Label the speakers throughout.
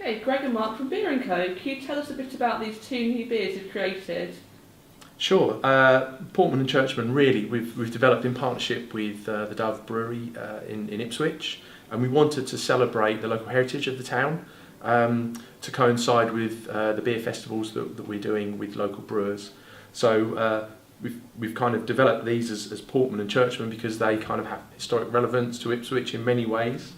Speaker 1: Okay, Greg and Mark from Beer & Co. Can you tell us a bit about these two new beers you've created?
Speaker 2: Sure. Portman and Churchman, really, we've developed in partnership with the Dove Brewery in Ipswich, and we wanted to celebrate the local heritage of the town to coincide with the beer festivals that we're doing with local brewers. So we've kind of developed these as Portman and Churchman because they kind of have historic relevance to Ipswich in many ways.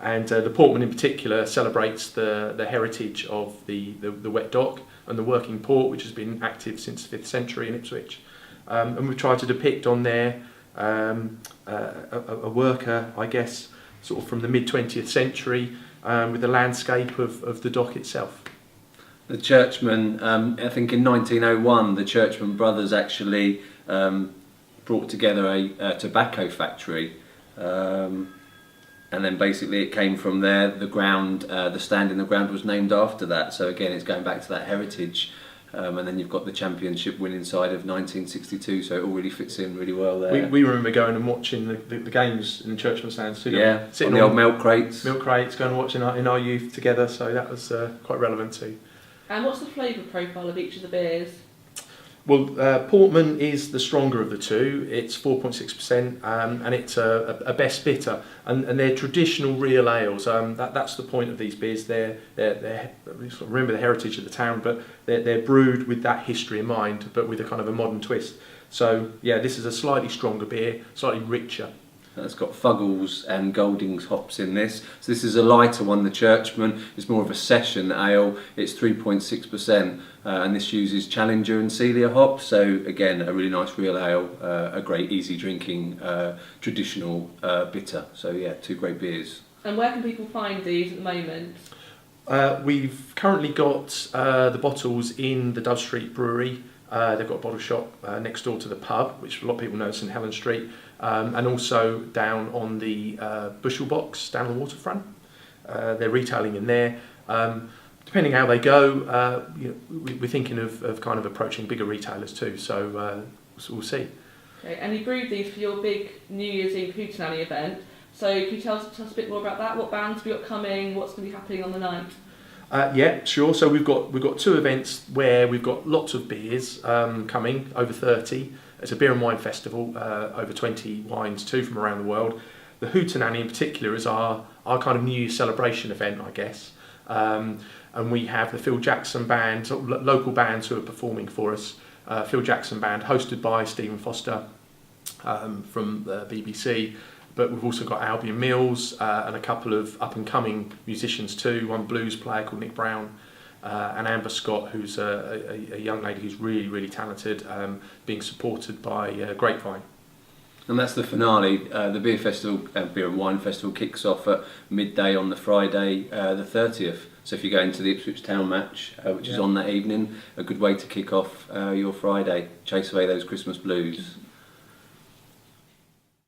Speaker 2: And the Portman in particular celebrates the heritage of the wet dock and the working port, which has been active since the 5th century in Ipswich. And we've tried to depict on there a worker, I guess, sort of from the mid-20th century with the landscape of the dock itself.
Speaker 3: The Churchman, I think in 1901, the Churchman brothers actually brought together a tobacco factory. And then basically it came from there. The ground, the stand in the ground was named after that. So again, it's going back to that heritage. And then you've got the championship winning side of 1962. So it all really fits in really well there.
Speaker 2: We remember going and watching the games in the Churchman stands too.
Speaker 3: Yeah,
Speaker 2: sitting
Speaker 3: on the old milk crates.
Speaker 2: Milk crates, going and watching in our youth together. So that was quite relevant too.
Speaker 1: And what's the flavour profile of each of the beers?
Speaker 2: Well, Portman is the stronger of the two. It's 4.6%, and it's a best bitter, and they're traditional real ales. That's the point of these beers. They're sort of remember the heritage of the town, but they're brewed with that history in mind, but with a kind of a modern twist. So yeah, this is a slightly stronger beer, slightly richer.
Speaker 3: It's got Fuggles and Goldings hops in this. So this is a lighter one, the Churchman. It's more of a session ale. It's 3.6%, and this uses Challenger and Celia hops. So again, a really nice real ale, a great easy drinking traditional bitter. So yeah, two great beers.
Speaker 1: And where can people find these at the moment?
Speaker 2: We've currently got the bottles in the Dove Street Brewery. They've got a bottle shop next door to the pub, which a lot of people know is St Helen Street, and also down on the Bushel Box down on the waterfront. They're retailing in there. Depending how they go, we're thinking of kind of approaching bigger retailers too. So we'll see.
Speaker 1: Okay, and you brewed these for your big New Year's Eve Hootenanny event. So can you tell us a bit more about that? What bands have we got coming? What's going to be happening on the night?
Speaker 2: Yeah, sure. So we've got two events where we've got lots of beers coming, over 30. It's a beer and wine festival, over 20 wines too from around the world. The Hootenanny in particular is our kind of New Year's celebration event, I guess. And we have the Phil Jackson Band, local bands who are performing for us. Phil Jackson Band, hosted by Stephen Foster from the BBC. But we've also got Albion Mills and a couple of up-and-coming musicians too. One blues player called Nick Brown and Amber Scott, who's a young lady who's really, really talented, being supported by Grapevine.
Speaker 3: And that's the finale. The beer festival, beer and wine festival, kicks off at midday on the Friday, the 30th. So if you go into the Ipswich Town match, which is on that evening, a good way to kick off your Friday, chase away those Christmas blues.